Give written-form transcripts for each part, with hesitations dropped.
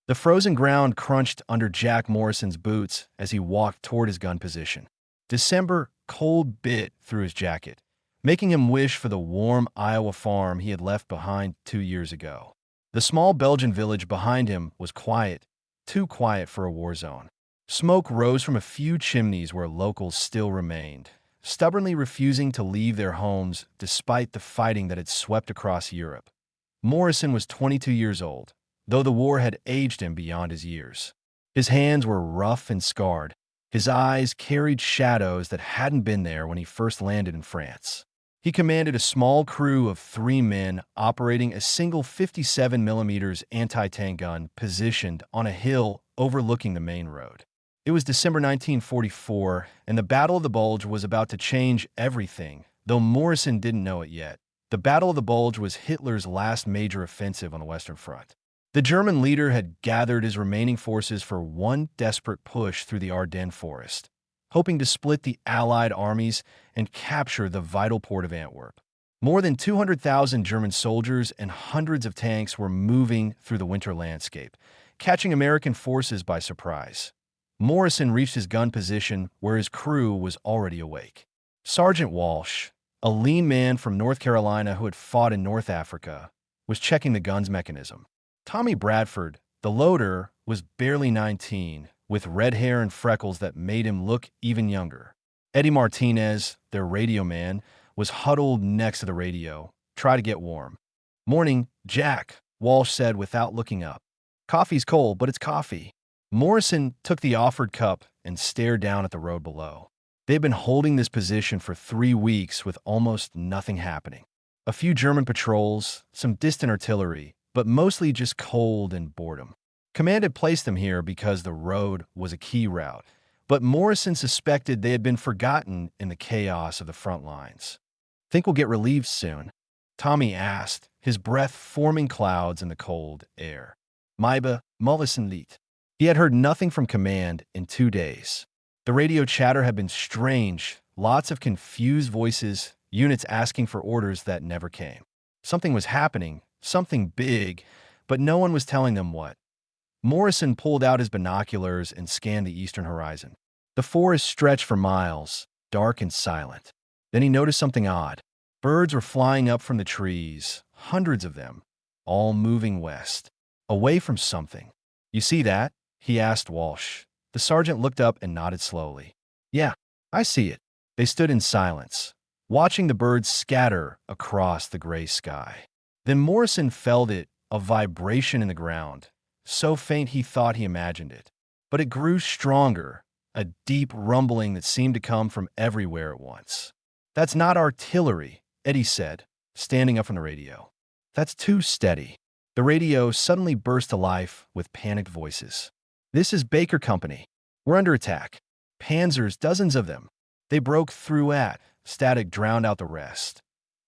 The frozen ground crunched under Jack Morrison's boots as he walked toward his gun position. December cold bit through his jacket, making him wish for the warm Iowa farm he had left behind 2 years ago. The small Belgian village behind him was quiet, too quiet for a war zone. Smoke rose from a few chimneys where locals still remained, stubbornly refusing to leave their homes despite the fighting that had swept across Europe. Morrison was 22 years old, though the war had aged him beyond his years. His hands were rough and scarred. His eyes carried shadows that hadn't been there when he first landed in France. He commanded a small crew of 3 men operating a single 57mm anti-tank gun positioned on a hill overlooking the main road. It was December 1944, and the Battle of the Bulge was about to change everything, though Morrison didn't know it yet. The Battle of the Bulge was Hitler's last major offensive on the Western Front. The German leader had gathered his remaining forces for one desperate push through the Ardennes forest, hoping to split the Allied armies and capture the vital port of Antwerp. More than 200,000 German soldiers and hundreds of tanks were moving through the winter landscape, catching American forces by surprise. Morrison reached his gun position where his crew was already awake. Sergeant Walsh, a lean man from North Carolina who had fought in North Africa, was checking the gun's mechanism. Tommy Bradford, the loader, was barely 19, with red hair and freckles that made him look even younger. Eddie Martinez, their radio man, was huddled next to the radio, trying to get warm. "Morning, Jack," Walsh said without looking up. "Coffee's cold, but it's coffee." Morrison took the offered cup and stared down at the road below. They'd been holding this position for 3 weeks with almost nothing happening. A few German patrols, some distant artillery, but mostly just cold and boredom. Command had placed them here because the road was a key route, but Morrison suspected they had been forgotten in the chaos of the front lines. "Think we'll get relieved soon?" Tommy asked, his breath forming clouds in the cold air. "Maybe, Mollison liegt." He had heard nothing from command in 2 days. The radio chatter had been strange, lots of confused voices, units asking for orders that never came. Something was happening, something big, but no one was telling them what. Morrison pulled out his binoculars and scanned the eastern horizon. The forest stretched for miles, dark and silent. Then he noticed something odd. Birds were flying up from the trees, hundreds of them, all moving west, away from something. "You see that?" he asked Walsh. The sergeant looked up and nodded slowly. "Yeah, I see it." They stood in silence, watching the birds scatter across the gray sky. Then Morrison felt it, a vibration in the ground, so faint he thought he imagined it. But it grew stronger, a deep rumbling that seemed to come from everywhere at once. "That's not artillery," Eddie said, standing up from the radio. "That's too steady." The radio suddenly burst to life with panicked voices. "This is Baker Company. We're under attack. Panzers, dozens of them. They broke through at." Static drowned out the rest.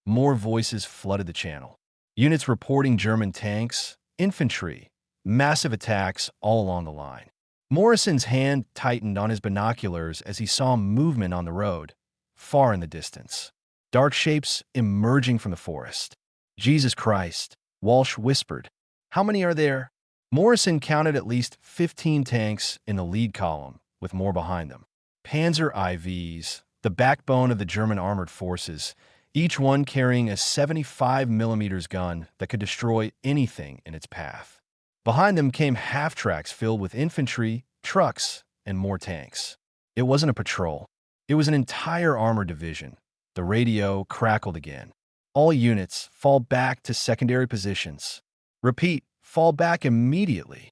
More voices flooded the channel. Units reporting German tanks, infantry, massive attacks all along the line. Morrison's hand tightened on his binoculars as he saw movement on the road, far in the distance. Dark shapes emerging from the forest. "Jesus Christ," Walsh whispered. "How many are there?" Morrison counted at least 15 tanks in the lead column, with more behind them. Panzer IVs, the backbone of the German armored forces, each one carrying a 75mm gun that could destroy anything in its path. Behind them came half-tracks filled with infantry, trucks, and more tanks. It wasn't a patrol. It was an entire armored division. The radio crackled again. "All units, fall back to secondary positions. Repeat, fall back immediately."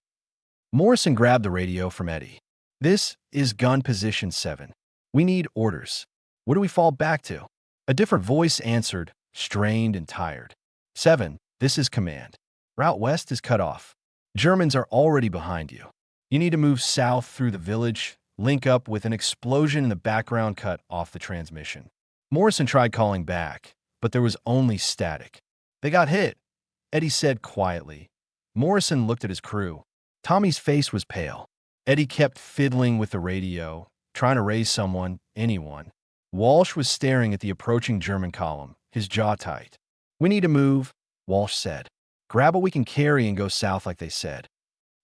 Morrison grabbed the radio from Eddie. "This is gun position 7. We need orders. Where do we fall back to?" A different voice answered, strained and tired. "7, this is command. Route west is cut off. Germans are already behind you. You need to move south through the village, link up with an explosion in the background cut off the transmission." Morrison tried calling back, but there was only static. "They got hit," Eddie said quietly. Morrison looked at his crew. Tommy's face was pale. Eddie kept fiddling with the radio, trying to raise someone, anyone. Walsh was staring at the approaching German column, his jaw tight. "We need to move," Walsh said. "Grab what we can carry and go south like they said."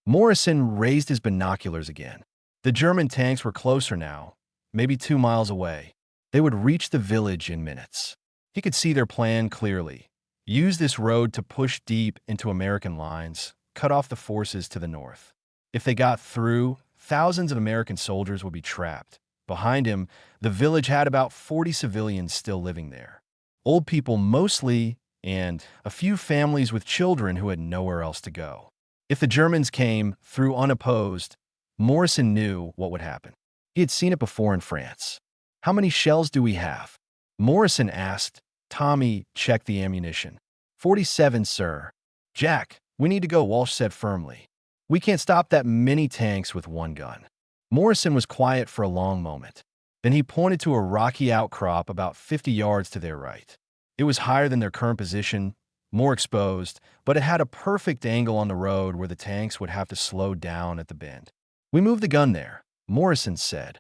Morrison raised his binoculars again. The German tanks were closer now, maybe 2 miles away. They would reach the village in minutes. He could see their plan clearly. Use this road to push deep into American lines, cut off the forces to the north. If they got through, thousands of American soldiers would be trapped. Behind him, the village had about 40 civilians still living there. Old people mostly, and a few families with children who had nowhere else to go. If the Germans came through unopposed, Morrison knew what would happen. He had seen it before in France. "How many shells do we have?" Morrison asked. Tommy checked the ammunition. 47, sir." "Jack, we need to go," Walsh said firmly. "We can't stop that many tanks with one gun." Morrison was quiet for a long moment. Then he pointed to a rocky outcrop about 50 yards to their right. It was higher than their current position, more exposed, but it had a perfect angle on the road where the tanks would have to slow down at the bend. "We moved the gun there," Morrison said.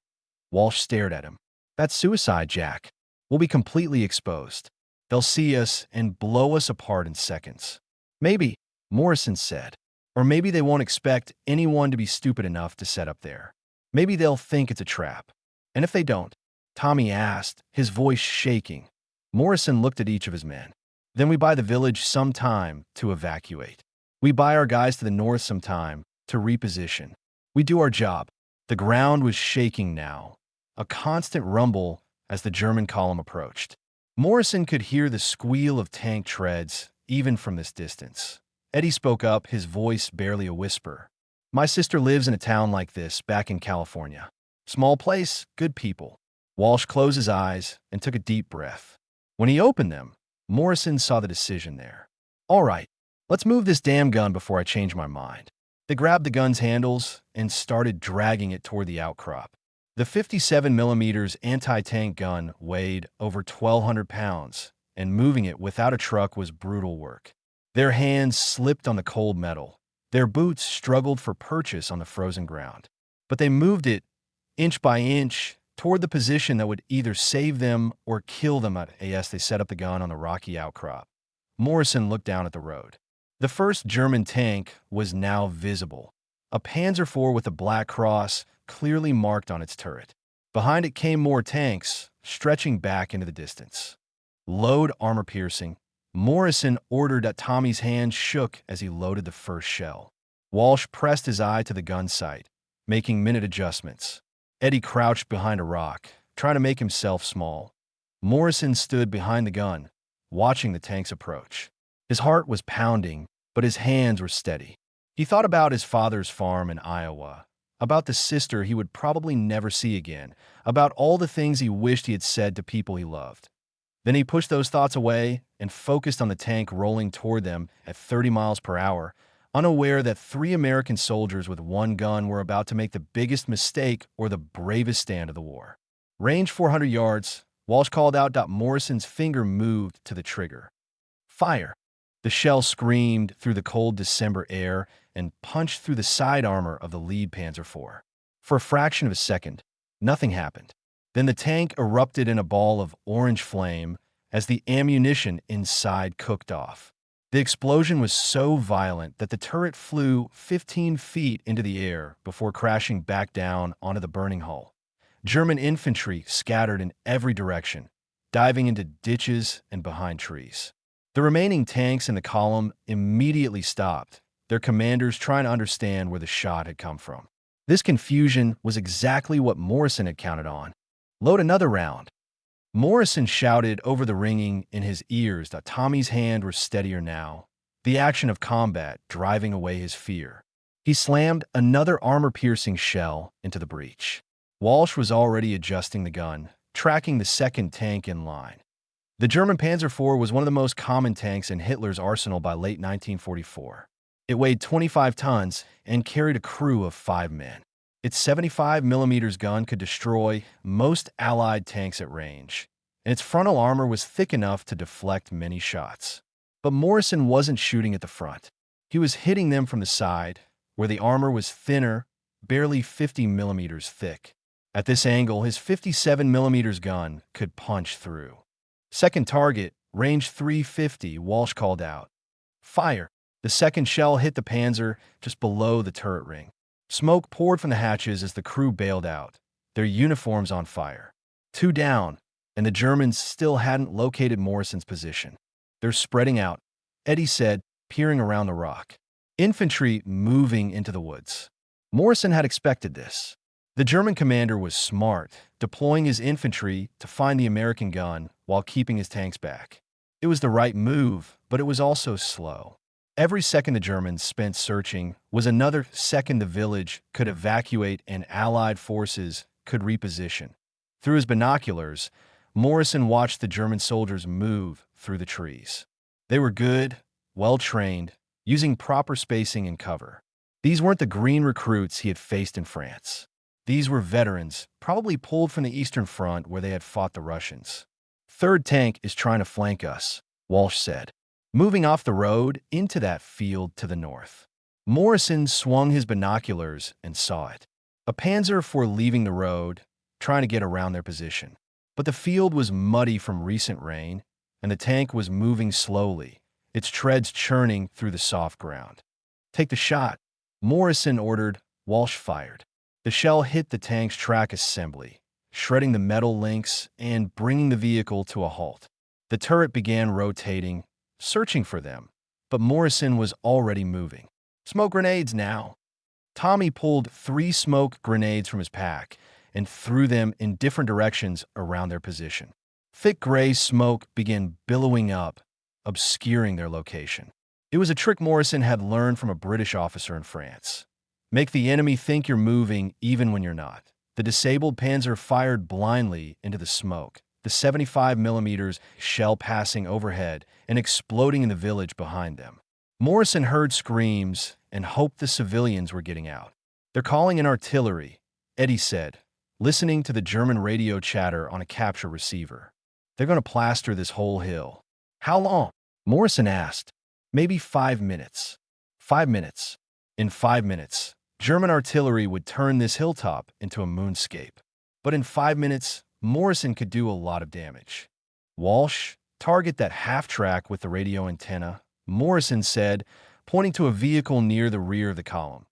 Walsh stared at him. "That's suicide, Jack. We'll be completely exposed. They'll see us and blow us apart in seconds." "Maybe," Morrison said. "Or maybe they won't expect anyone to be stupid enough to set up there. Maybe they'll think it's a trap." "And if they don't?" Tommy asked, his voice shaking. Morrison looked at each of his men. "Then we buy the village some time to evacuate. We buy our guys to the north some time to reposition. We do our job." The ground was shaking now, a constant rumble as the German column approached. Morrison could hear the squeal of tank treads, even from this distance. Eddie spoke up, his voice barely a whisper. "My sister lives in a town like this, back in California. Small place, good people." Walsh closed his eyes and took a deep breath. When he opened them, Morrison saw the decision there. "All right, let's move this damn gun before I change my mind." They grabbed the gun's handles and started dragging it toward the outcrop. The 57mm anti-tank gun weighed over 1,200 pounds, and moving it without a truck was brutal work. Their hands slipped on the cold metal. Their boots struggled for purchase on the frozen ground. But they moved it, inch by inch, toward the position that would either save them or kill them as they set up the gun on the rocky outcrop. Morrison looked down at the road. The first German tank was now visible. A Panzer IV with a black cross clearly marked on its turret. Behind it came more tanks, stretching back into the distance. "Load armor-piercing." Morrison ordered that Tommy's hand shook as he loaded the first shell. Walsh pressed his eye to the gun sight, making minute adjustments. Eddie crouched behind a rock, trying to make himself small. Morrison stood behind the gun, watching the tanks approach. His heart was pounding, but his hands were steady. He thought about his father's farm in Iowa, about the sister he would probably never see again, about all the things he wished he had said to people he loved. Then he pushed those thoughts away and focused on the tank rolling toward them at 30 miles per hour, unaware that 3 American soldiers with one gun were about to make the biggest mistake or the bravest stand of the war. "Range 400 yards, Walsh called out. Morrison's finger moved to the trigger. "Fire!" The shell screamed through the cold December air and punched through the side armor of the lead Panzer IV. For a fraction of a second, nothing happened. Then the tank erupted in a ball of orange flame as the ammunition inside cooked off. The explosion was so violent that the turret flew 15 feet into the air before crashing back down onto the burning hull. German infantry scattered in every direction, diving into ditches and behind trees. The remaining tanks in the column immediately stopped, their commanders trying to understand where the shot had come from. This confusion was exactly what Morrison had counted on. "Load another round." Morrison shouted over the ringing in his ears that Tommy's hand was steadier now, the action of combat driving away his fear. He slammed another armor-piercing shell into the breach. Walsh was already adjusting the gun, tracking the second tank in line. The German Panzer IV was one of the most common tanks in Hitler's arsenal by late 1944. It weighed 25 tons and carried a crew of 5 men. Its 75mm gun could destroy most Allied tanks at range, and its frontal armor was thick enough to deflect many shots. But Morrison wasn't shooting at the front. He was hitting them from the side, where the armor was thinner, barely 50mm thick. At this angle, his 57mm gun could punch through. "Second target, range 350, Walsh called out. "Fire!" The second shell hit the Panzer just below the turret ring. Smoke poured from the hatches as the crew bailed out, their uniforms on fire. 2 down, and the Germans still hadn't located Morrison's position. "They're spreading out," Eddie said, peering around the rock. "Infantry moving into the woods." Morrison had expected this. The German commander was smart, deploying his infantry to find the American gun while keeping his tanks back. It was the right move, but it was also slow. Every second the Germans spent searching was another second the village could evacuate and Allied forces could reposition. Through his binoculars, Morrison watched the German soldiers move through the trees. They were good, well-trained, using proper spacing and cover. These weren't the green recruits he had faced in France. These were veterans, probably pulled from the Eastern Front where they had fought the Russians. "Third tank is trying to flank us," Walsh said, moving off the road into that field to the north. Morrison swung his binoculars and saw it. A Panzer IV leaving the road, trying to get around their position. But the field was muddy from recent rain, and the tank was moving slowly, its treads churning through the soft ground. "Take the shot," Morrison ordered. Walsh fired. The shell hit the tank's track assembly, shredding the metal links and bringing the vehicle to a halt. The turret began rotating, searching for them, but Morrison was already moving. "Smoke grenades now." Tommy pulled 3 smoke grenades from his pack and threw them in different directions around their position. Thick gray smoke began billowing up, obscuring their location. It was a trick Morrison had learned from a British officer in France. Make the enemy think you're moving even when you're not. The disabled Panzer fired blindly into the smoke, the 75mm shell passing overhead and exploding in the village behind them. Morrison heard screams and hoped the civilians were getting out. "They're calling in artillery," Eddie said, listening to the German radio chatter on a capture receiver. "They're going to plaster this whole hill." "How long?" Morrison asked. "Maybe 5 minutes." 5 minutes. In 5 minutes, German artillery would turn this hilltop into a moonscape. But in 5 minutes, Morrison could do a lot of damage. "Walsh, target that half-track with the radio antenna," Morrison said, pointing to a vehicle near the rear of the column.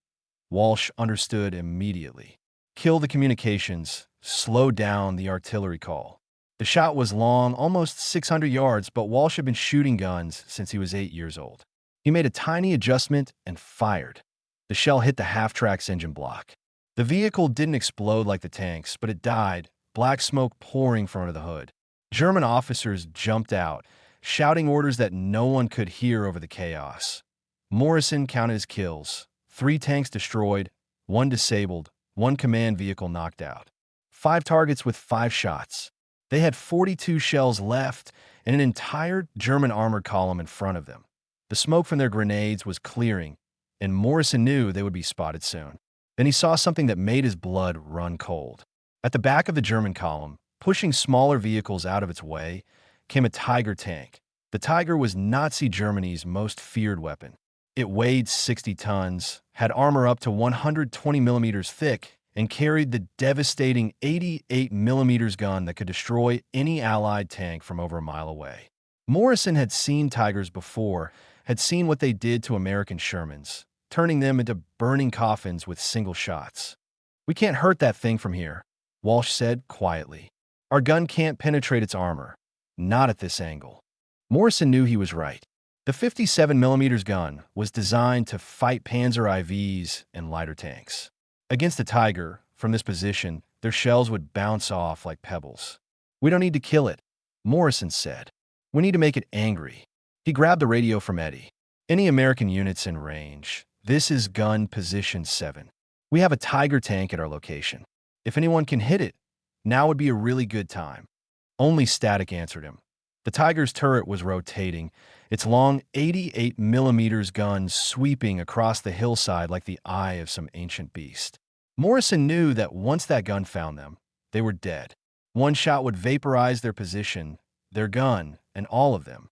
Walsh understood immediately. "Kill the communications, slow down the artillery call." The shot was long, almost 600 yards, but Walsh had been shooting guns since he was 8 years old. He made a tiny adjustment and fired. The shell hit the half-track's engine block. The vehicle didn't explode like the tanks, but it died, black smoke pouring from under the hood. German officers jumped out, shouting orders that no one could hear over the chaos. Morrison counted his kills: 3 tanks destroyed, 1 disabled, 1 command vehicle knocked out. 5 targets with 5 shots. They had 42 shells left and an entire German armored column in front of them. The smoke from their grenades was clearing, and Morrison knew they would be spotted soon. Then he saw something that made his blood run cold. At the back of the German column, pushing smaller vehicles out of its way, came a Tiger tank. The Tiger was Nazi Germany's most feared weapon. It weighed 60 tons, had armor up to 120mm thick, and carried the devastating 88mm gun that could destroy any Allied tank from over a mile away. Morrison had seen Tigers before, had seen what they did to American Shermans, turning them into burning coffins with single shots. "We can't hurt that thing from here," Walsh said quietly. "Our gun can't penetrate its armor. Not at this angle." Morrison knew he was right. The 57mm gun was designed to fight Panzer IVs and lighter tanks. Against the Tiger, from this position, their shells would bounce off like pebbles. "We don't need to kill it," Morrison said. "We need to make it angry." He grabbed the radio from Eddie. "Any American units in range? This is gun position 7. We have a Tiger tank at our location. If anyone can hit it, now would be a really good time." Only static answered him. The Tiger's turret was rotating, its long 88mm gun sweeping across the hillside like the eye of some ancient beast. Morrison knew that once that gun found them, they were dead. One shot would vaporize their position, their gun, and all of them.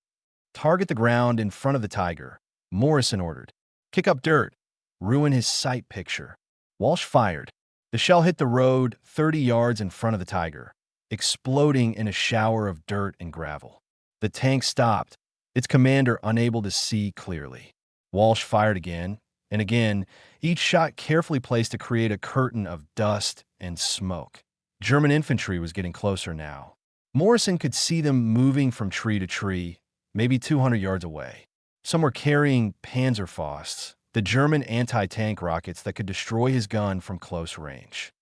"Target the ground in front of the Tiger," Morrison ordered. "Kick up dirt. Ruin his sight picture." Walsh fired. The shell hit the road 30 yards in front of the Tiger, exploding in a shower of dirt and gravel. The tank stopped, its commander unable to see clearly. Walsh fired again and again, each shot carefully placed to create a curtain of dust and smoke. German infantry was getting closer now. Morrison could see them moving from tree to tree, maybe 200 yards away. Some were carrying Panzerfausts, the German anti-tank rockets that could destroy his gun from close range.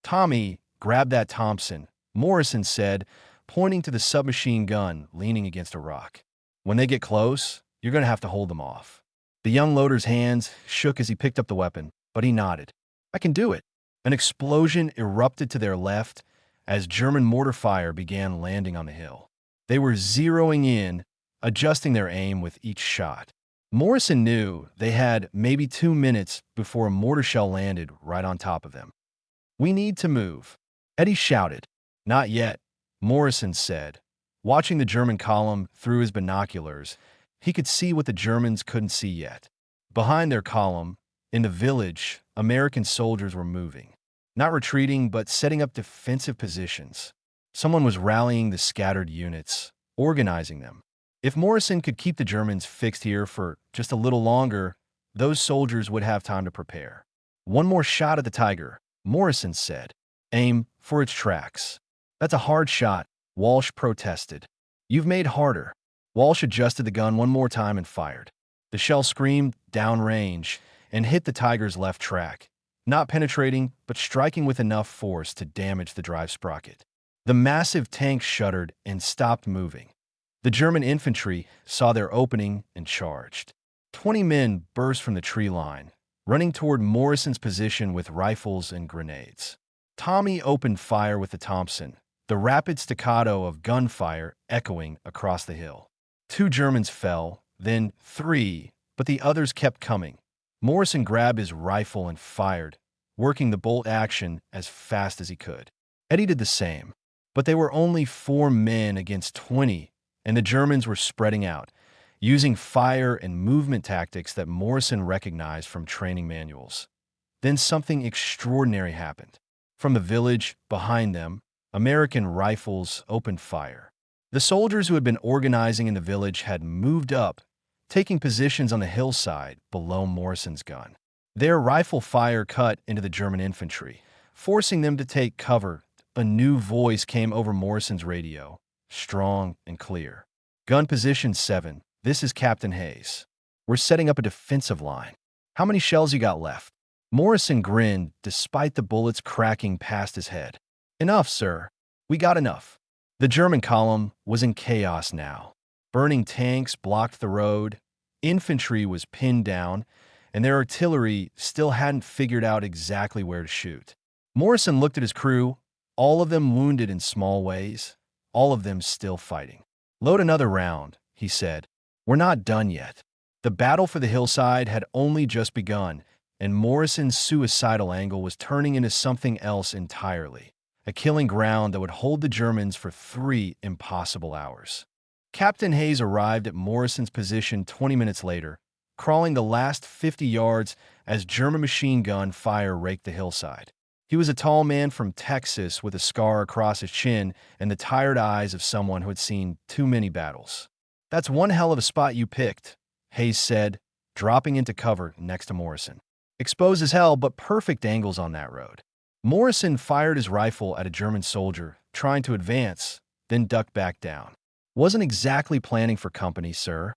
"Tommy, grab that Thompson," Morrison said, pointing to the submachine gun leaning against a rock. "When they get close, you're going to have to hold them off." The young loader's hands shook as he picked up the weapon, but he nodded. "I can do it." An explosion erupted to their left as German mortar fire began landing on the hill. They were zeroing in, adjusting their aim with each shot. Morrison knew they had maybe 2 minutes before a mortar shell landed right on top of them. "We need to move," Eddie shouted. "Not yet," Morrison said. Watching the German column through his binoculars, he could see what the Germans couldn't see yet. Behind their column, in the village, American soldiers were moving. Not retreating, but setting up defensive positions. Someone was rallying the scattered units, organizing them. If Morrison could keep the Germans fixed here for just a little longer, those soldiers would have time to prepare. "One more shot at the Tiger," Morrison said. "Aim for its tracks." "That's a hard shot," Walsh protested. "You've made harder." Walsh adjusted the gun one more time and fired. The shell screamed downrange and hit the Tiger's left track, not penetrating, but striking with enough force to damage the drive sprocket. The massive tank shuddered and stopped moving. The German infantry saw their opening and charged. 20 men burst from the tree line, running toward Morrison's position with rifles and grenades. Tommy opened fire with the Thompson, the rapid staccato of gunfire echoing across the hill. 2 Germans fell, then 3, but the others kept coming. Morrison grabbed his rifle and fired, working the bolt action as fast as he could. Eddie did the same, but they were only 4 men against 20, and the Germans were spreading out, using fire and movement tactics that Morrison recognized from training manuals. Then something extraordinary happened. From the village behind them, American rifles opened fire. The soldiers who had been organizing in the village had moved up, taking positions on the hillside below Morrison's gun. Their rifle fire cut into the German infantry, forcing them to take cover. A new voice came over Morrison's radio, strong and clear. "Gun position 7, this is Captain Hayes. We're setting up a defensive line. How many shells you got left?" Morrison grinned despite the bullets cracking past his head. "Enough, sir. We got enough." The German column was in chaos now. Burning tanks blocked the road, infantry was pinned down, and their artillery still hadn't figured out exactly where to shoot. Morrison looked at his crew, all of them wounded in small ways, all of them still fighting. "Load another round," he said. "We're not done yet." The battle for the hillside had only just begun, and Morrison's suicidal angle was turning into something else entirely, a killing ground that would hold the Germans for 3 impossible hours. Captain Hayes arrived at Morrison's position 20 minutes later, crawling the last 50 yards as German machine gun fire raked the hillside. He was a tall man from Texas with a scar across his chin and the tired eyes of someone who had seen too many battles. "That's one hell of a spot you picked," Hayes said, dropping into cover next to Morrison. "Exposed as hell, but perfect angles on that road." Morrison fired his rifle at a German soldier, trying to advance, then ducked back down. "Wasn't exactly planning for company, sir."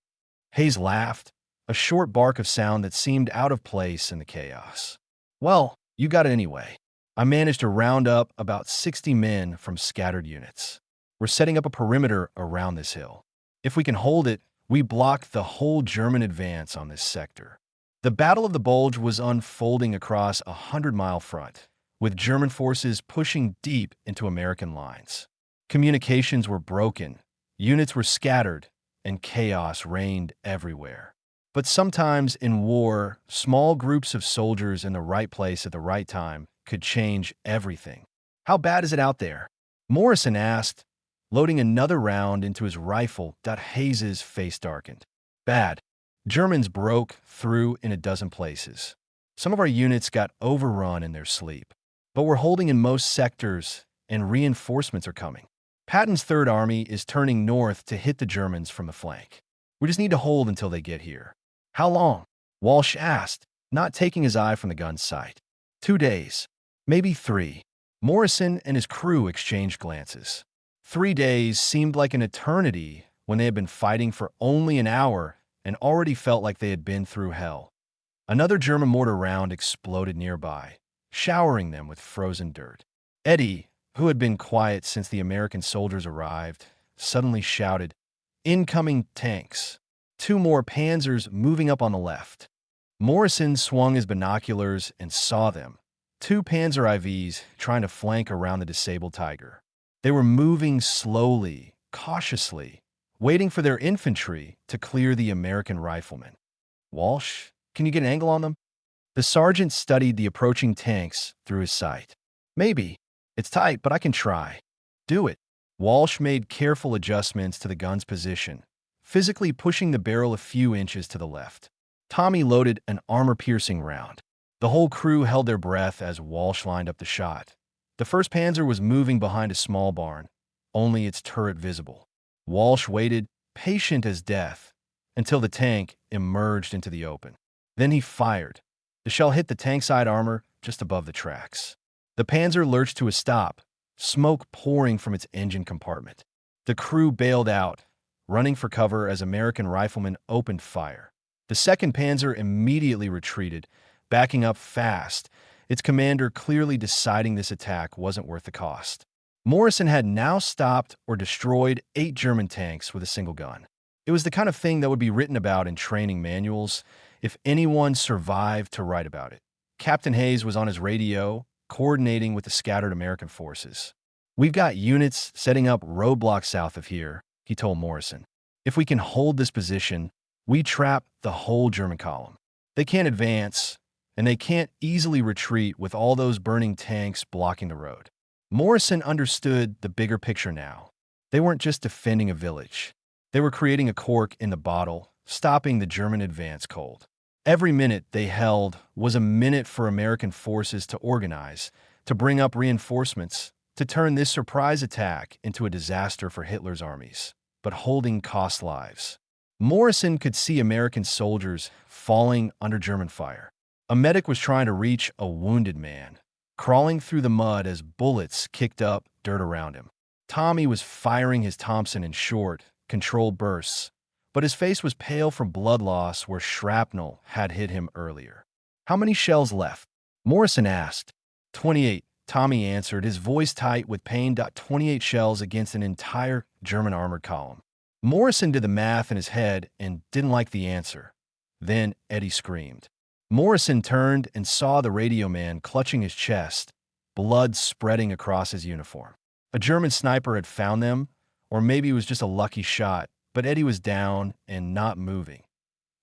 Hayes laughed, a short bark of sound that seemed out of place in the chaos. "Well, you got it anyway. I managed to round up about 60 men from scattered units. We're setting up a perimeter around this hill. If we can hold it, we block the whole German advance on this sector." The Battle of the Bulge was unfolding across a 100-mile front, with German forces pushing deep into American lines. Communications were broken, units were scattered, and chaos reigned everywhere. But sometimes in war, small groups of soldiers in the right place at the right time could change everything. "How bad is it out there?" Morrison asked, loading another round into his rifle. Hayes's face darkened. "Bad. Germans broke through in a dozen places. Some of our units got overrun in their sleep. But we're holding in most sectors, and reinforcements are coming. Patton's Third Army is turning north to hit the Germans from the flank. We just need to hold until they get here." "How long?" Walsh asked, not taking his eye from the gun's sight. 2 days. Maybe 3. Morrison and his crew exchanged glances. 3 days seemed like an eternity when they had been fighting for only an hour and already felt like they had been through hell. Another German mortar round exploded nearby, showering them with frozen dirt. Eddie, who had been quiet since the American soldiers arrived, suddenly shouted, "Incoming tanks!" 2 more Panzers moving up on the left. Morrison swung his binoculars and saw them. 2 Panzer IVs trying to flank around the disabled Tiger. They were moving slowly, cautiously, waiting for their infantry to clear the American riflemen. "Walsh, can you get an angle on them?" The sergeant studied the approaching tanks through his sight. "Maybe. It's tight, but I can try." "Do it." Walsh made careful adjustments to the gun's position, physically pushing the barrel a few inches to the left. Tommy loaded an armor-piercing round. The whole crew held their breath as Walsh lined up the shot. The first Panzer was moving behind a small barn, only its turret visible. Walsh waited, patient as death, until the tank emerged into the open. Then he fired. The shell hit the tank side armor just above the tracks. The Panzer lurched to a stop, smoke pouring from its engine compartment. The crew bailed out, running for cover as American riflemen opened fire. The second Panzer immediately retreated, backing up fast, its commander clearly deciding this attack wasn't worth the cost. Morrison had now stopped or destroyed 8 German tanks with a single gun. It was the kind of thing that would be written about in training manuals if anyone survived to write about it. Captain Hayes was on his radio, coordinating with the scattered American forces. "We've got units setting up roadblocks south of here," he told Morrison. "If we can hold this position, we trap the whole German column. They can't advance, and they can't easily retreat with all those burning tanks blocking the road." Morrison understood the bigger picture now. They weren't just defending a village. They were creating a cork in the bottle, stopping the German advance cold. Every minute they held was a minute for American forces to organize, to bring up reinforcements, to turn this surprise attack into a disaster for Hitler's armies. But holding cost lives. Morrison could see American soldiers falling under German fire. A medic was trying to reach a wounded man, crawling through the mud as bullets kicked up dirt around him. Tommy was firing his Thompson in short, controlled bursts, but his face was pale from blood loss where shrapnel had hit him earlier. "How many shells left?" Morrison asked. 28, Tommy answered, his voice tight with pain. 28 shells against an entire German armored column. Morrison did the math in his head and didn't like the answer. Then Eddie screamed. Morrison turned and saw the radio man clutching his chest, blood spreading across his uniform. A German sniper had found them, or maybe it was just a lucky shot, but Eddie was down and not moving.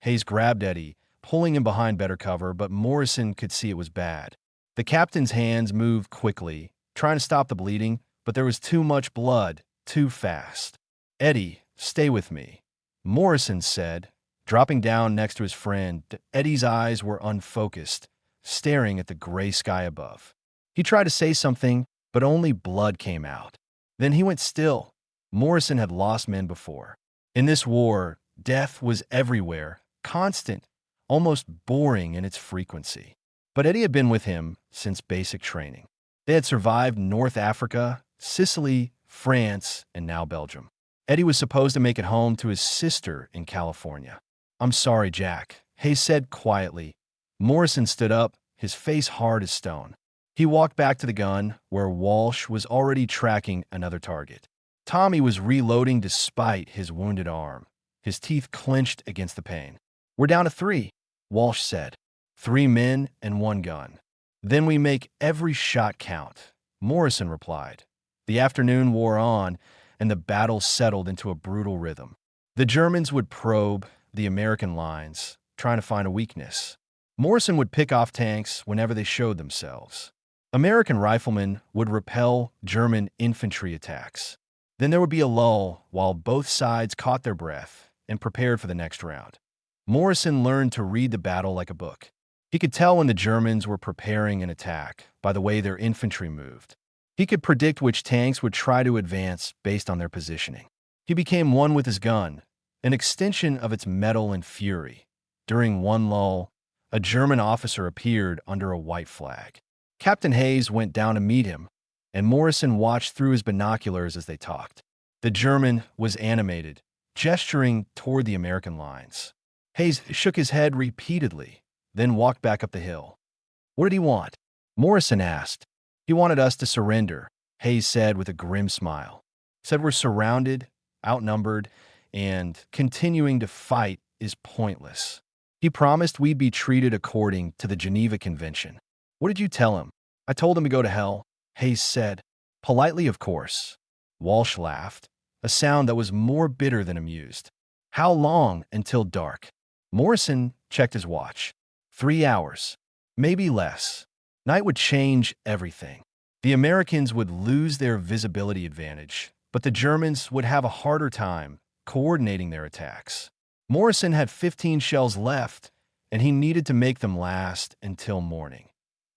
Hayes grabbed Eddie, pulling him behind better cover, but Morrison could see it was bad. The captain's hands moved quickly, trying to stop the bleeding, but there was too much blood, too fast. "Eddie, stay with me," Morrison said, dropping down next to his friend. Eddie's eyes were unfocused, staring at the gray sky above. He tried to say something, but only blood came out. Then he went still. Morrison had lost men before. In this war, death was everywhere, constant, almost boring in its frequency. But Eddie had been with him since basic training. They had survived North Africa, Sicily, France, and now Belgium. Eddie was supposed to make it home to his sister in California. "I'm sorry, Jack," Hayes said quietly. Morrison stood up, his face hard as stone. He walked back to the gun, where Walsh was already tracking another target. Tommy was reloading despite his wounded arm, his teeth clenched against the pain. "We're down to 3, Walsh said. 3 men and 1 gun. Then we make every shot count," Morrison replied. The afternoon wore on, and the battle settled into a brutal rhythm. The Germans would probe the American lines, trying to find a weakness. Morrison would pick off tanks whenever they showed themselves. American riflemen would repel German infantry attacks. Then there would be a lull while both sides caught their breath and prepared for the next round. Morrison learned to read the battle like a book. He could tell when the Germans were preparing an attack by the way their infantry moved. He could predict which tanks would try to advance based on their positioning. He became one with his gun, an extension of its metal and fury. During one lull, a German officer appeared under a white flag. Captain Hayes went down to meet him, and Morrison watched through his binoculars as they talked. The German was animated, gesturing toward the American lines. Hayes shook his head repeatedly, then walked back up the hill. "What did he want?" Morrison asked. "He wanted us to surrender," Hayes said with a grim smile. "Said we're surrounded, outnumbered, and continuing to fight is pointless. He promised we'd be treated according to the Geneva Convention." "What did you tell him?" "I told him to go to hell," Hayes said. "Politely, of course." Walsh laughed, a sound that was more bitter than amused. "How long until dark?" Morrison checked his watch. 3 hours. Maybe less. Night would change everything. The Americans would lose their visibility advantage, but the Germans would have a harder time coordinating their attacks. Morrison had 15 shells left, and he needed to make them last until morning.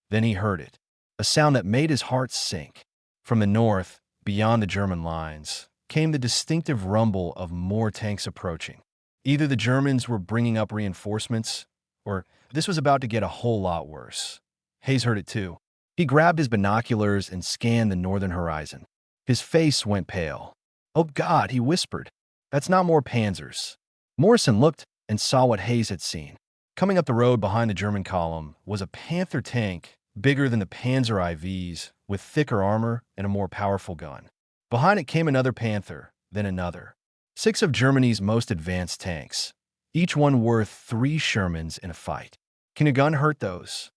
Then he heard it, a sound that made his heart sink. From the north, beyond the German lines, came the distinctive rumble of more tanks approaching. Either the Germans were bringing up reinforcements, or this was about to get a whole lot worse. Hayes heard it too. He grabbed his binoculars and scanned the northern horizon. His face went pale. "Oh God," he whispered. "That's not more Panzers." Morrison looked and saw what Hayes had seen. Coming up the road behind the German column was a Panther tank bigger than the Panzer IVs, with thicker armor and a more powerful gun. Behind it came another Panther, then another. 6 of Germany's most advanced tanks, each one worth 3 Shermans in a fight. "Can a gun hurt those?"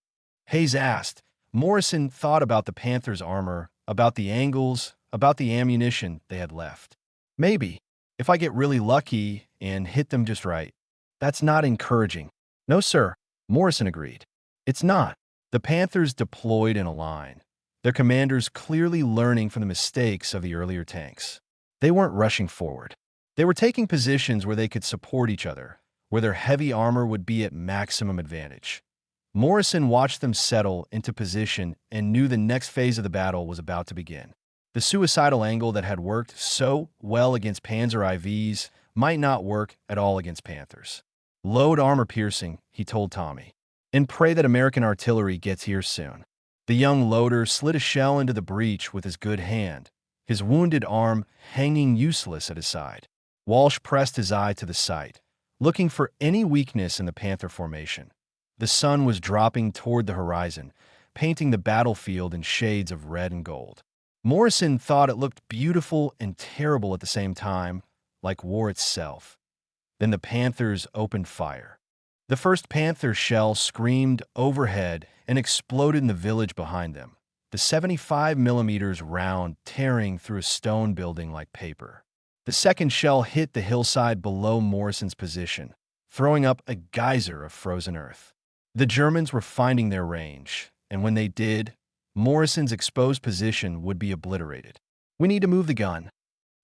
Hayes asked. Morrison thought about the Panther's armor, about the angles, about the ammunition they had left. "Maybe, if I get really lucky and hit them just right." "That's not encouraging." "No, sir," Morrison agreed. "It's not." The Panthers deployed in a line, their commanders clearly learning from the mistakes of the earlier tanks. They weren't rushing forward. They were taking positions where they could support each other, where their heavy armor would be at maximum advantage. Morrison watched them settle into position and knew the next phase of the battle was about to begin. The suicidal angle that had worked so well against Panzer IVs might not work at all against Panthers. "Load armor-piercing," he told Tommy, "and pray that American artillery gets here soon." The young loader slid a shell into the breech with his good hand, his wounded arm hanging useless at his side. Walsh pressed his eye to the sight, looking for any weakness in the Panther formation. The sun was dropping toward the horizon, painting the battlefield in shades of red and gold. Morrison thought it looked beautiful and terrible at the same time, like war itself. Then the Panthers opened fire. The first Panther shell screamed overhead and exploded in the village behind them, the 75mm round tearing through a stone building like paper. The second shell hit the hillside below Morrison's position, throwing up a geyser of frozen earth. The Germans were finding their range, and when they did, Morrison's exposed position would be obliterated. "We need to move the gun,"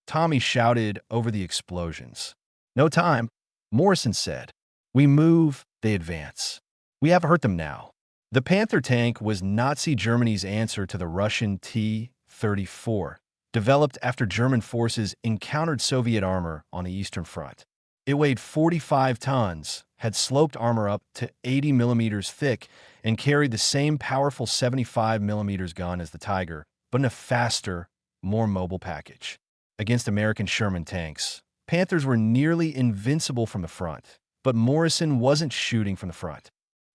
Tommy shouted over the explosions. "No time," Morrison said. "We move, they advance. We have hurt them now." The Panther tank was Nazi Germany's answer to the Russian T-34, developed after German forces encountered Soviet armor on the Eastern Front. It weighed 45 tons, had sloped armor up to 80mm thick, and carried the same powerful 75mm gun as the Tiger, but in a faster, more mobile package. Against American Sherman tanks, Panthers were nearly invincible from the front, but Morrison wasn't shooting from the front.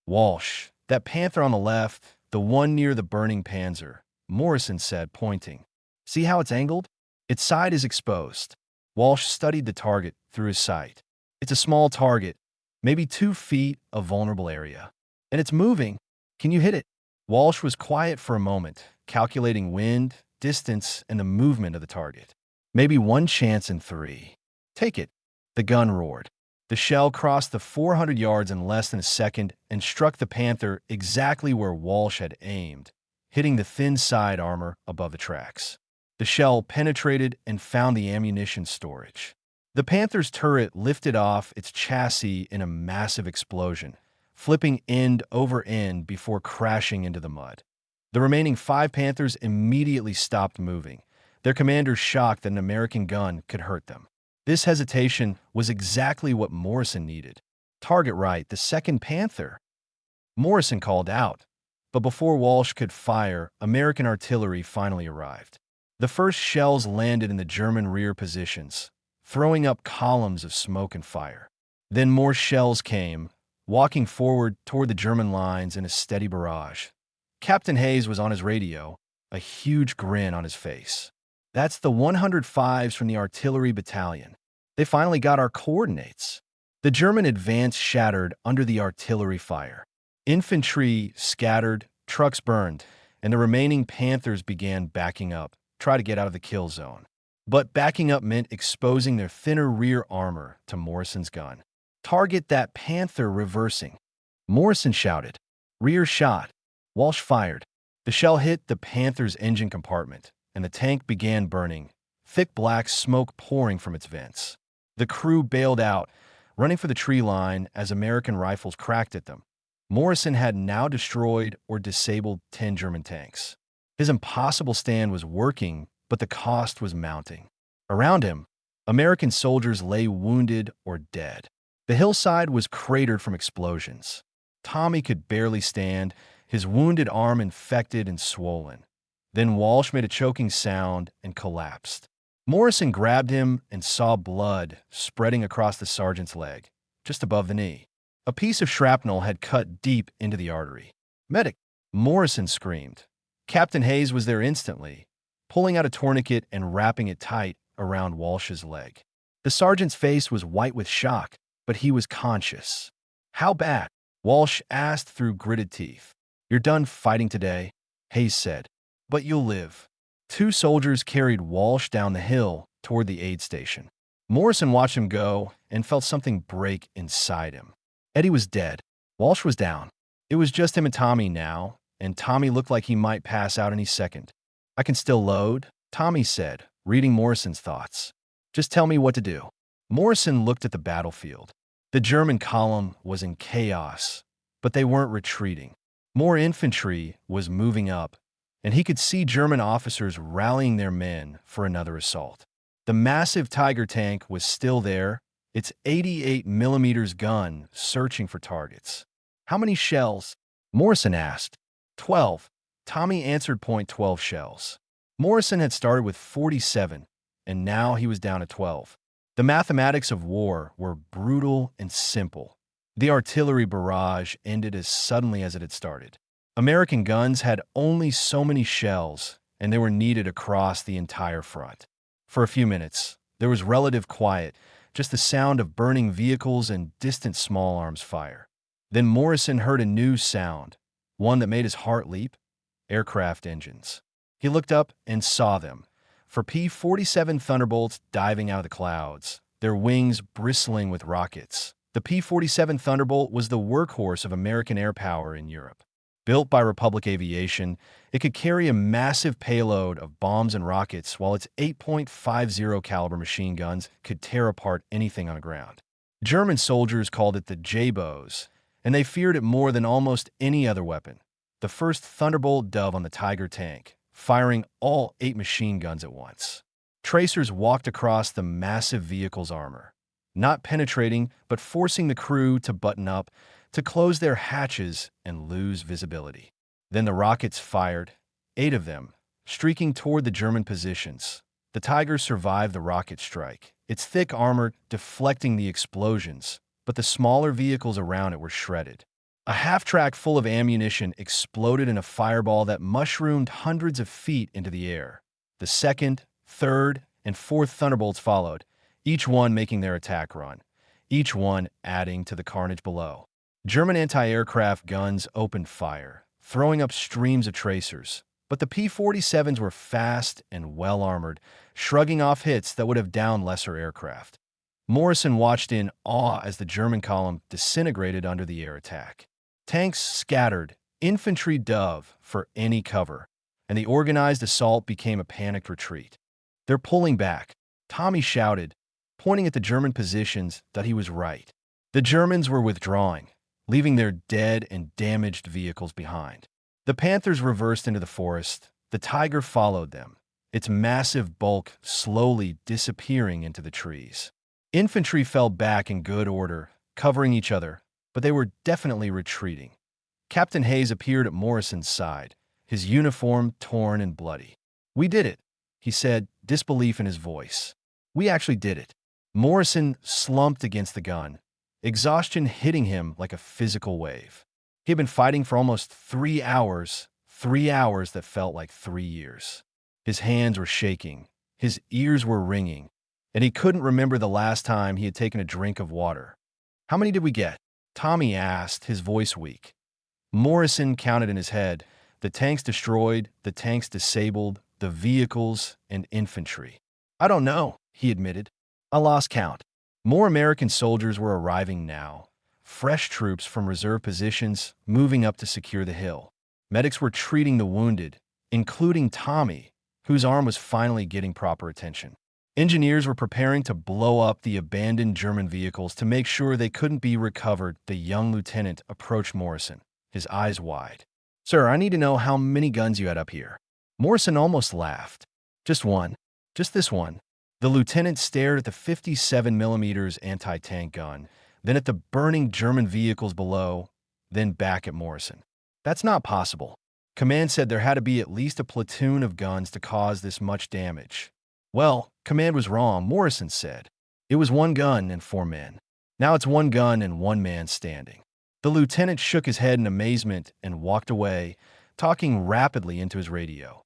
"Walsh, that Panther on the left, the one near the burning Panzer," Morrison said, pointing. "See how it's angled? Its side is exposed." Walsh studied the target through his sight. "It's a small target, maybe 2 feet of vulnerable area. And it's moving. Can you hit it?" Walsh was quiet for a moment, calculating wind, distance, and the movement of the target. "Maybe 1 chance in 3. Take it." The gun roared. The shell crossed the 400 yards in less than a second and struck the Panther exactly where Walsh had aimed, hitting the thin side armor above the tracks. The shell penetrated and found the ammunition storage. The Panther's turret lifted off its chassis in a massive explosion, flipping end over end before crashing into the mud. The remaining 5 Panthers immediately stopped moving, their commanders shocked that an American gun could hurt them. This hesitation was exactly what Morrison needed. Target right, the second Panther. Morrison called out. But before Walsh could fire, American artillery finally arrived. The first shells landed in the German rear positions, throwing up columns of smoke and fire. Then more shells came, walking forward toward the German lines in a steady barrage. Captain Hayes was on his radio, a huge grin on his face. "That's the 105s from the artillery battalion. They finally got our coordinates." The German advance shattered under the artillery fire. Infantry scattered, trucks burned, and the remaining Panthers began backing up, try to get out of the kill zone. But backing up meant exposing their thinner rear armor to Morrison's gun. "Target that Panther reversing," Morrison shouted. Rear shot. Walsh fired. The shell hit the Panther's engine compartment, and the tank began burning, thick black smoke pouring from its vents. The crew bailed out, running for the tree line as American rifles cracked at them. Morrison had now destroyed or disabled 10 German tanks. His impossible stand was working, but the cost was mounting. Around him, American soldiers lay wounded or dead. The hillside was cratered from explosions. Tommy could barely stand, his wounded arm infected and swollen. Then Walsh made a choking sound and collapsed. Morrison grabbed him and saw blood spreading across the sergeant's leg, just above the knee. A piece of shrapnel had cut deep into the artery. "Medic!" Morrison screamed. Captain Hayes was there instantly, pulling out a tourniquet and wrapping it tight around Walsh's leg. The sergeant's face was white with shock, but he was conscious. "How bad?" Walsh asked through gritted teeth. "You're done fighting today," Hayes said, "but you'll live." 2 soldiers carried Walsh down the hill toward the aid station. Morrison watched him go and felt something break inside him. Eddie was dead. Walsh was down. It was just him and Tommy now, and Tommy looked like he might pass out any second. "I can still load," Tommy said, reading Morrison's thoughts. "Just tell me what to do." Morrison looked at the battlefield. The German column was in chaos, but they weren't retreating. More infantry was moving up, and he could see German officers rallying their men for another assault. The massive Tiger tank was still there, its 88mm gun searching for targets. "How many shells?" Morrison asked. 12. Tommy answered. .12 shells. Morrison had started with 47, and now he was down to 12. The mathematics of war were brutal and simple. The artillery barrage ended as suddenly as it had started. American guns had only so many shells, and they were needed across the entire front. For a few minutes, there was relative quiet, just the sound of burning vehicles and distant small arms fire. Then Morrison heard a new sound, one that made his heart leap: aircraft engines. He looked up and saw them, for P-47 Thunderbolts diving out of the clouds, their wings bristling with rockets. The P-47 Thunderbolt was the workhorse of American air power in Europe. Built by Republic Aviation, it could carry a massive payload of bombs and rockets, while its 8.50 caliber machine guns could tear apart anything on the ground. German soldiers called it the J-bows, and they feared it more than almost any other weapon. The first Thunderbolt dove on the Tiger tank, firing all 8 machine guns at once. Tracers walked across the massive vehicle's armor, not penetrating, but forcing the crew to button up, to close their hatches and lose visibility. Then the rockets fired, 8 of them, streaking toward the German positions. The Tiger survived the rocket strike, its thick armor deflecting the explosions, but the smaller vehicles around it were shredded. A half-track full of ammunition exploded in a fireball that mushroomed hundreds of feet into the air. The second, third, and fourth Thunderbolts followed, each one making their attack run, each one adding to the carnage below. German anti-aircraft guns opened fire, throwing up streams of tracers, but the P-47s were fast and well-armored, shrugging off hits that would have downed lesser aircraft. Morrison watched in awe as the German column disintegrated under the air attack. Tanks scattered, infantry dove for any cover, and the organized assault became a panicked retreat. "They're pulling back," Tommy shouted, pointing at the German positions that he was right. The Germans were withdrawing, leaving their dead and damaged vehicles behind. The Panthers reversed into the forest. The Tiger followed them, its massive bulk slowly disappearing into the trees. Infantry fell back in good order, covering each other, but they were definitely retreating. Captain Hayes appeared at Morrison's side, his uniform torn and bloody. "We did it," he said, disbelief in his voice. "We actually did it." Morrison slumped against the gun, exhaustion hitting him like a physical wave. He had been fighting for almost 3 hours that felt like 3 years. His hands were shaking, his ears were ringing, and he couldn't remember the last time he had taken a drink of water. "How many did we get?" Tommy asked, his voice weak. Morrison counted in his head: the tanks destroyed, the tanks disabled, the vehicles, and infantry. "I don't know," he admitted. "I lost count." More American soldiers were arriving now, fresh troops from reserve positions moving up to secure the hill. Medics were treating the wounded, including Tommy, whose arm was finally getting proper attention. Engineers were preparing to blow up the abandoned German vehicles to make sure they couldn't be recovered. The young lieutenant approached Morrison, his eyes wide. "Sir, I need to know how many guns you had up here." Morrison almost laughed. "Just one. Just this one." The lieutenant stared at the 57mm anti-tank gun, then at the burning German vehicles below, then back at Morrison. "That's not possible. Command said there had to be at least a platoon of guns to cause this much damage." "Well, Command was wrong," Morrison said. "It was one gun and 4 men. Now it's one gun and 1 man standing." The lieutenant shook his head in amazement and walked away, talking rapidly into his radio.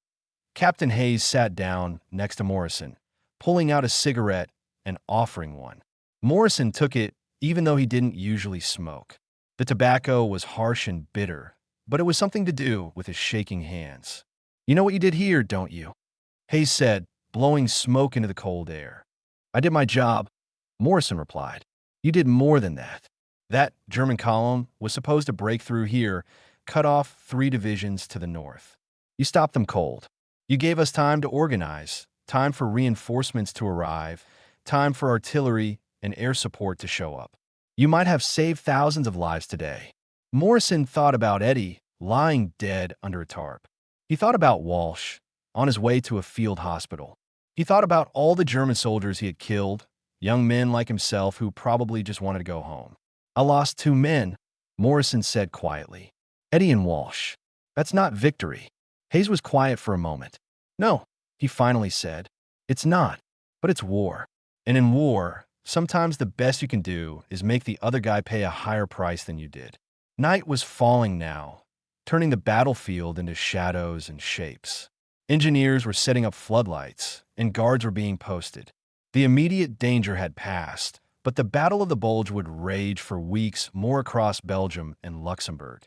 Captain Hayes sat down next to Morrison, pulling out a cigarette and offering one. Morrison took it, even though he didn't usually smoke. The tobacco was harsh and bitter, but it was something to do with his shaking hands. "You know what you did here, don't you?" Hayes said, blowing smoke into the cold air. "I did my job," Morrison replied. "You did more than that. That German column was supposed to break through here, cut off 3 divisions to the north. You stopped them cold. You gave us time to organize, time for reinforcements to arrive, time for artillery and air support to show up. You might have saved thousands of lives today." Morrison thought about Eddie lying dead under a tarp. He thought about Walsh on his way to a field hospital. He thought about all the German soldiers he had killed, young men like himself who probably just wanted to go home. "I lost 2 men," Morrison said quietly. "Eddie and Walsh. That's not victory." Hayes was quiet for a moment. "No," he finally said. "It's not, but it's war. And in war, sometimes the best you can do is make the other guy pay a higher price than you did." Night was falling now, turning the battlefield into shadows and shapes. Engineers were setting up floodlights, and guards were being posted. The immediate danger had passed, but the Battle of the Bulge would rage for weeks more across Belgium and Luxembourg.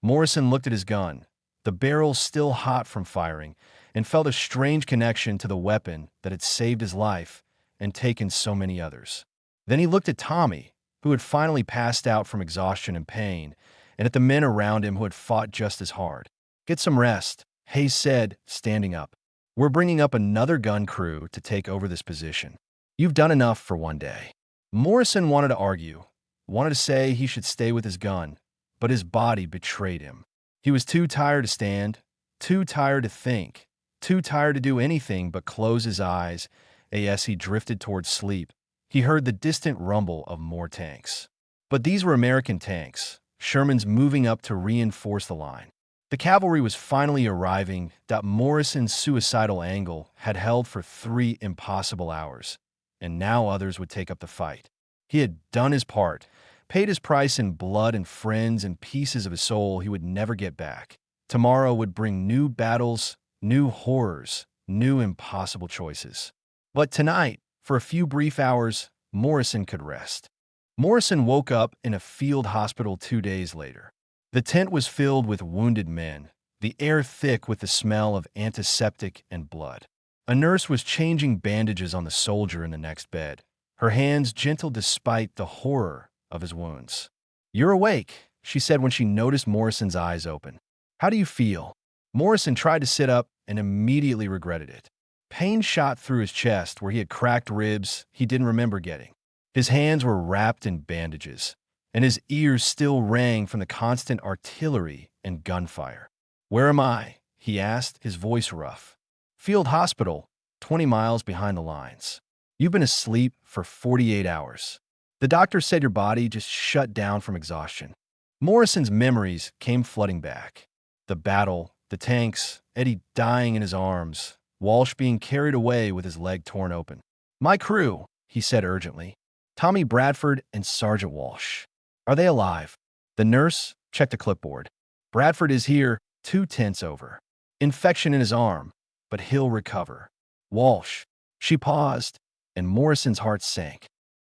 Morrison looked at his gun, the barrel still hot from firing, and felt a strange connection to the weapon that had saved his life and taken so many others. Then he looked at Tommy, who had finally passed out from exhaustion and pain, and at the men around him who had fought just as hard. "Get some rest," Hayes said, standing up. "We're bringing up another gun crew to take over this position. You've done enough for one day." Morrison wanted to argue, wanted to say he should stay with his gun, but his body betrayed him. He was too tired to stand, too tired to think, too tired to do anything but close his eyes. As he drifted towards sleep, he heard the distant rumble of more tanks. But these were American tanks, Shermans moving up to reinforce the line. The cavalry was finally arriving. Morrison's suicidal angle had held for 3 impossible hours, and now others would take up the fight. He had done his part, paid his price in blood and friends and pieces of his soul he would never get back. Tomorrow would bring new battles, new horrors, new impossible choices. But tonight, for a few brief hours, Morrison could rest. Morrison woke up in a field hospital 2 days later. The tent was filled with wounded men, the air thick with the smell of antiseptic and blood. A nurse was changing bandages on the soldier in the next bed, her hands gentle despite the horror of his wounds. "You're awake," she said when she noticed Morrison's eyes open. "How do you feel?" Morrison tried to sit up and immediately regretted it. Pain shot through his chest where he had cracked ribs he didn't remember getting. His hands were wrapped in bandages, and his ears still rang from the constant artillery and gunfire. "Where am I?" he asked, his voice rough. "Field hospital, 20 miles behind the lines. You've been asleep for 48 hours. The doctor said your body just shut down from exhaustion. Morrison's memories came flooding back. The battle, the tanks, Eddie dying in his arms, Walsh being carried away with his leg torn open. My crew, he said urgently. Tommy Bradford and Sergeant Walsh. Are they alive? The nurse checked a clipboard. Bradford is here, 2 tenths over. Infection in his arm, but he'll recover. Walsh. She paused, and Morrison's heart sank.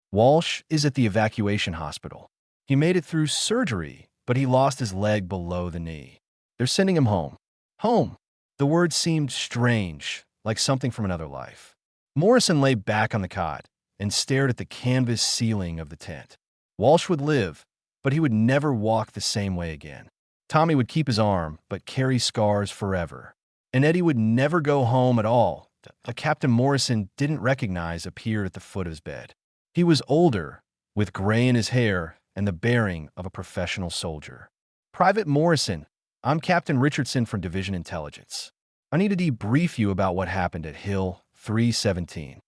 Walsh is at the evacuation hospital. He made it through surgery, but he lost his leg below the knee. They're sending him home. Home. The word seemed strange, like something from another life. Morrison lay back on the cot and stared at the canvas ceiling of the tent. Walsh would live, but he would never walk the same way again. Tommy would keep his arm, but carry scars forever. And Eddie would never go home at all. A Captain Morrison didn't recognize appeared at the foot of his bed. He was older, with gray in his hair and the bearing of a professional soldier. Private Morrison, I'm Captain Richardson from Division Intelligence. I need to debrief you about what happened at Hill 317.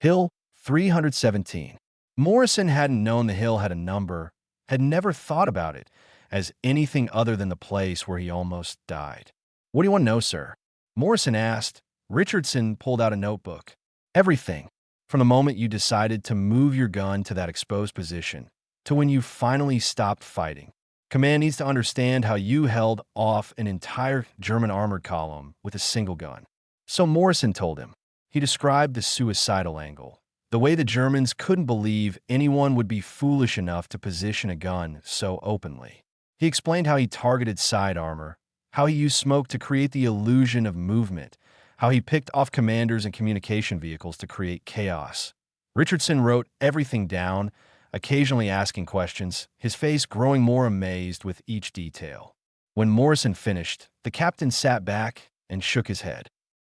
Hill 317. Morrison hadn't known the hill had a number, had never thought about it as anything other than the place where he almost died. What do you want to know, sir? Morrison asked. Richardson pulled out a notebook. Everything, from the moment you decided to move your gun to that exposed position, to when you finally stopped fighting. Command needs to understand how you held off an entire German armored column with a single gun. So Morrison told him. He described the suicidal angle, the way the Germans couldn't believe anyone would be foolish enough to position a gun so openly. He explained how he targeted side armor, how he used smoke to create the illusion of movement, how he picked off commanders and communication vehicles to create chaos. Richardson wrote everything down, occasionally asking questions, his face growing more amazed with each detail. When Morrison finished, the captain sat back and shook his head.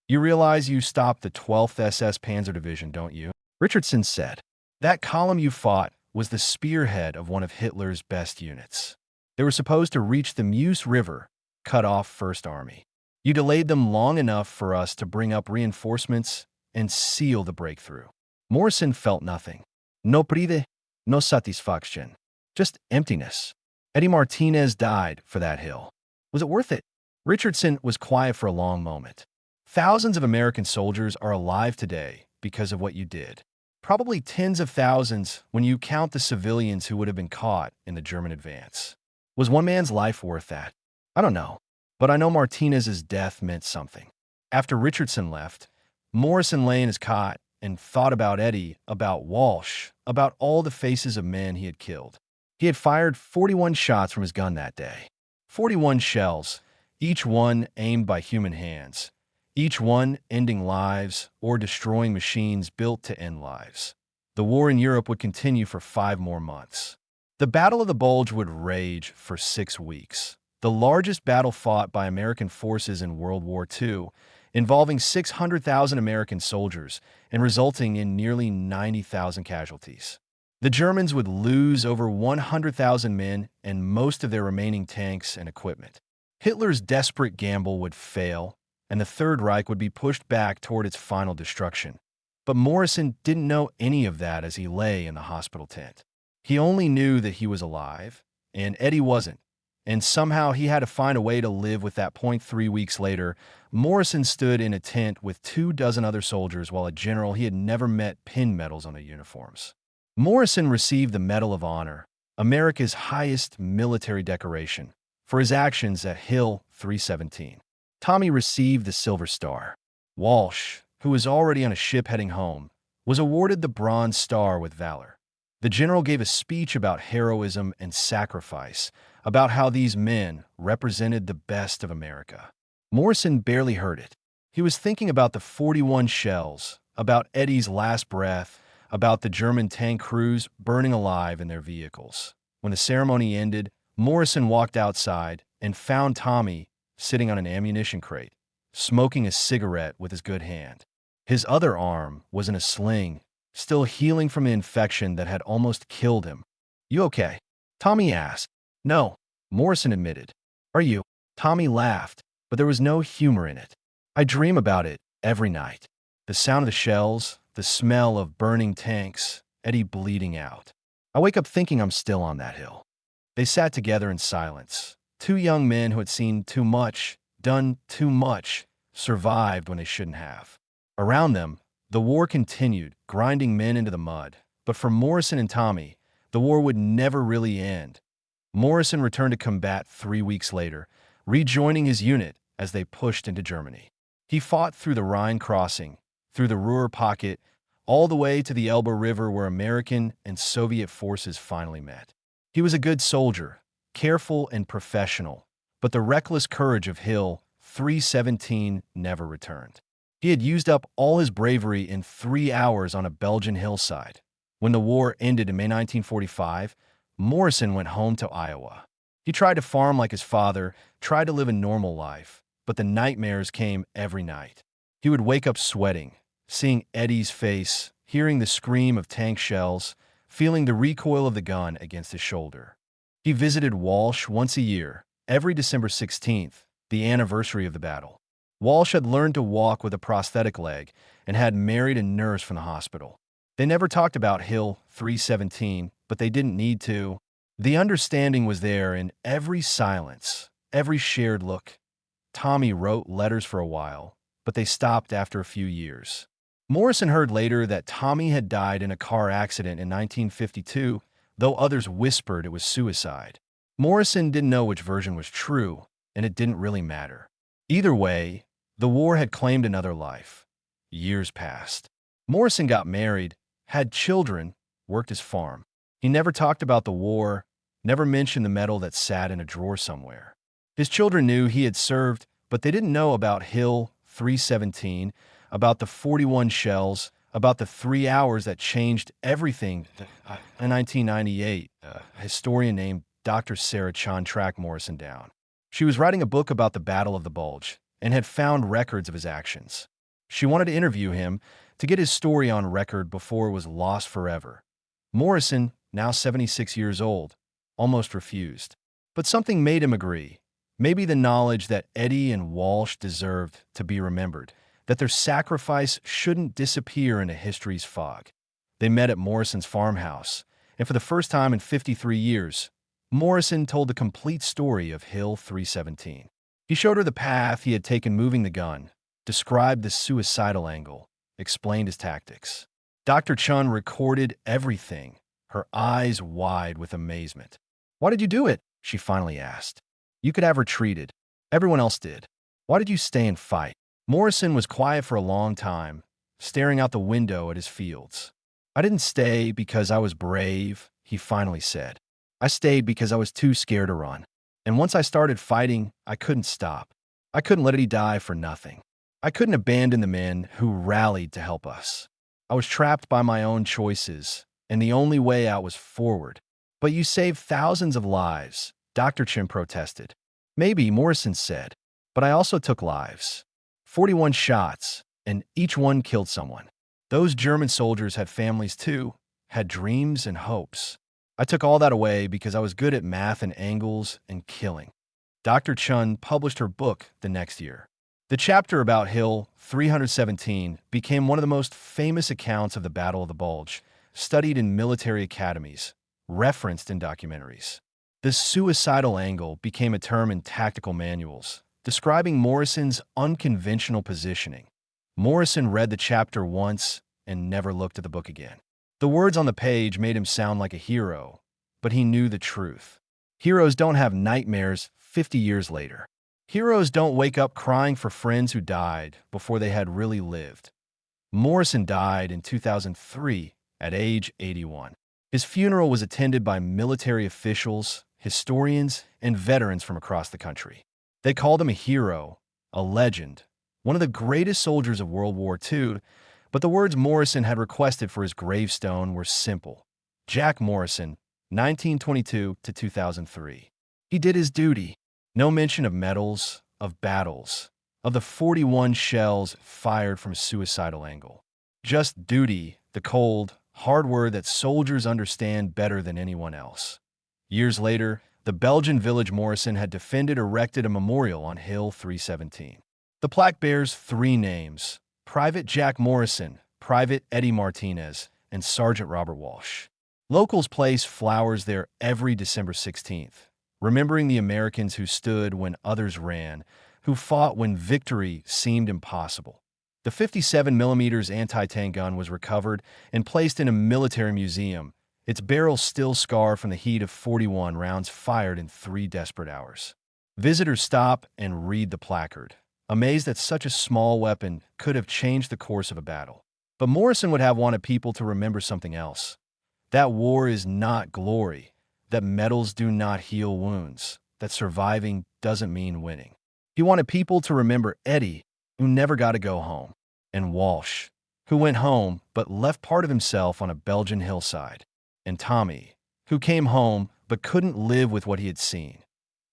You realize you stopped the 12th SS Panzer Division, don't you? Richardson said. That column you fought was the spearhead of one of Hitler's best units. They were supposed to reach the Meuse River, cut off First Army. You delayed them long enough for us to bring up reinforcements and seal the breakthrough. Morrison felt nothing. No pride, no satisfaction. Just emptiness. Eddie Martinez died for that hill. Was it worth it? Richardson was quiet for a long moment. Thousands of American soldiers are alive today because of what you did. Probably tens of thousands when you count the civilians who would have been caught in the German advance. Was one man's life worth that? I don't know. But I know Martinez's death meant something. After Richardson left, Morrison lay in his cot and thought about Eddie, about Walsh, about all the faces of men he had killed. He had fired 41 shots from his gun that day. 41 shells, each one aimed by human hands, each one ending lives or destroying machines built to end lives. The war in Europe would continue for 5 more months. The Battle of the Bulge would rage for 6 weeks. The largest battle fought by American forces in World War II, involving 600,000 American soldiers and resulting in nearly 90,000 casualties. The Germans would lose over 100,000 men and most of their remaining tanks and equipment. Hitler's desperate gamble would fail, and the Third Reich would be pushed back toward its final destruction. But Morrison didn't know any of that as he lay in the hospital tent. He only knew that he was alive, and Eddie wasn't. And somehow he had to find a way to live with that point. 3 weeks later, Morrison stood in a tent with 24 other soldiers while a general he had never met pinned medals on their uniforms. Morrison received the Medal of Honor, America's highest military decoration, for his actions at Hill 317. Tommy received the Silver Star. Walsh, who was already on a ship heading home, was awarded the Bronze Star with Valor. The general gave a speech about heroism and sacrifice, about how these men represented the best of America. Morrison barely heard it. He was thinking about the 41 shells, about Eddie's last breath, about the German tank crews burning alive in their vehicles. When the ceremony ended, Morrison walked outside and found Tommy sitting on an ammunition crate, smoking a cigarette with his good hand. His other arm was in a sling, still healing from the infection that had almost killed him. You okay? Tommy asked. No, Morrison admitted. Are you? Tommy laughed, but there was no humor in it. I dream about it every night. The sound of the shells, the smell of burning tanks, Eddie bleeding out. I wake up thinking I'm still on that hill." They sat together in silence. Two young men who had seen too much, done too much, survived when they shouldn't have. Around them, the war continued, grinding men into the mud. But for Morrison and Tommy, the war would never really end. Morrison returned to combat 3 weeks later, rejoining his unit as they pushed into Germany. He fought through the Rhine crossing, through the Ruhr pocket, all the way to the Elbe River where American and Soviet forces finally met. He was a good soldier, careful and professional, but the reckless courage of Hill 317 never returned. He had used up all his bravery in 3 hours on a Belgian hillside. When the war ended in May 1945, Morrison went home to Iowa. He tried to farm like his father, tried to live a normal life, but the nightmares came every night. He would wake up sweating, seeing Eddie's face, hearing the scream of tank shells, feeling the recoil of the gun against his shoulder. He visited Walsh once a year, every December 16th, the anniversary of the battle. Walsh had learned to walk with a prosthetic leg and had married a nurse from the hospital. They never talked about Hill 317, but they didn't need to. The understanding was there in every silence, every shared look. Tommy wrote letters for a while, but they stopped after a few years. Morrison heard later that Tommy had died in a car accident in 1952, though others whispered it was suicide. Morrison didn't know which version was true, and it didn't really matter. Either way, the war had claimed another life. Years passed. Morrison got married, had children, worked his farm. He never talked about the war, never mentioned the medal that sat in a drawer somewhere. His children knew he had served, but they didn't know about Hill 317, about the 41 shells, about the 3 hours that changed everything. In 1998, a historian named Dr. Sarah Chan tracked Morrison down. She was writing a book about the Battle of the Bulge and had found records of his actions. She wanted to interview him to get his story on record before it was lost forever. Morrison, now 76 years old, almost refused. But something made him agree. Maybe the knowledge that Eddie and Walsh deserved to be remembered, that their sacrifice shouldn't disappear into history's fog. They met at Morrison's farmhouse, and for the first time in 53 years, Morrison told the complete story of Hill 317. He showed her the path he had taken moving the gun, described the suicidal angle, explained his tactics. Dr. Chun recorded everything, her eyes wide with amazement. "Why did you do it?" she finally asked. "You could have retreated. Everyone else did. Why did you stay and fight?" Morrison was quiet for a long time, staring out the window at his fields. "I didn't stay because I was brave," he finally said. "I stayed because I was too scared to run. And once I started fighting, I couldn't stop. I couldn't let Eddie die for nothing. I couldn't abandon the men who rallied to help us. I was trapped by my own choices, and the only way out was forward." "But you saved thousands of lives," Dr. Chin protested. "Maybe," Morrison said, "but I also took lives. 41 shots, and each one killed someone. Those German soldiers had families too, had dreams and hopes. I took all that away because I was good at math and angles and killing." Dr. Chun published her book the next year. The chapter about Hill 317 became one of the most famous accounts of the Battle of the Bulge, studied in military academies, referenced in documentaries. The suicidal angle became a term in tactical manuals, describing Morrison's unconventional positioning. Morrison read the chapter once and never looked at the book again. The words on the page made him sound like a hero, but he knew the truth. Heroes don't have nightmares 50 years later. Heroes don't wake up crying for friends who died before they had really lived. Morrison died in 2003 at age 81. His funeral was attended by military officials, historians, and veterans from across the country. They called him a hero, a legend, one of the greatest soldiers of World War II, but the words Morrison had requested for his gravestone were simple. Jack Morrison, 1922 to 2003. He did his duty. No mention of medals, of battles, of the 41 shells fired from a suicidal angle. Just duty, the cold, hard word that soldiers understand better than anyone else. Years later, the Belgian village Morrison had defended erected a memorial on Hill 317. The plaque bears 3 names: Private Jack Morrison, Private Eddie Martinez, and Sergeant Robert Walsh. Locals place flowers there every December 16th, remembering the Americans who stood when others ran, who fought when victory seemed impossible. The 57mm anti-tank gun was recovered and placed in a military museum, its barrel still scarred from the heat of 41 rounds fired in 3 desperate hours. Visitors stop and read the placard, amazed that such a small weapon could have changed the course of a battle. But Morrison would have wanted people to remember something else. That war is not glory, that medals do not heal wounds, that surviving doesn't mean winning. He wanted people to remember Eddie, who never got to go home, and Walsh, who went home but left part of himself on a Belgian hillside, and Tommy, who came home but couldn't live with what he had seen.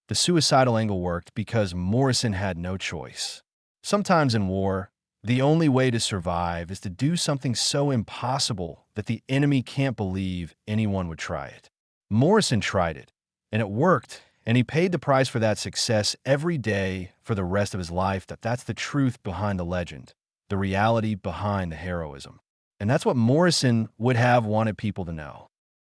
The suicidal angle worked because Morrison had no choice. Sometimes in war, the only way to survive is to do something so impossible that the enemy can't believe anyone would try it. Morrison tried it, and it worked, and he paid the price for that success every day for the rest of his life. That's the truth behind the legend, the reality behind the heroism. And that's what Morrison would have wanted people to know.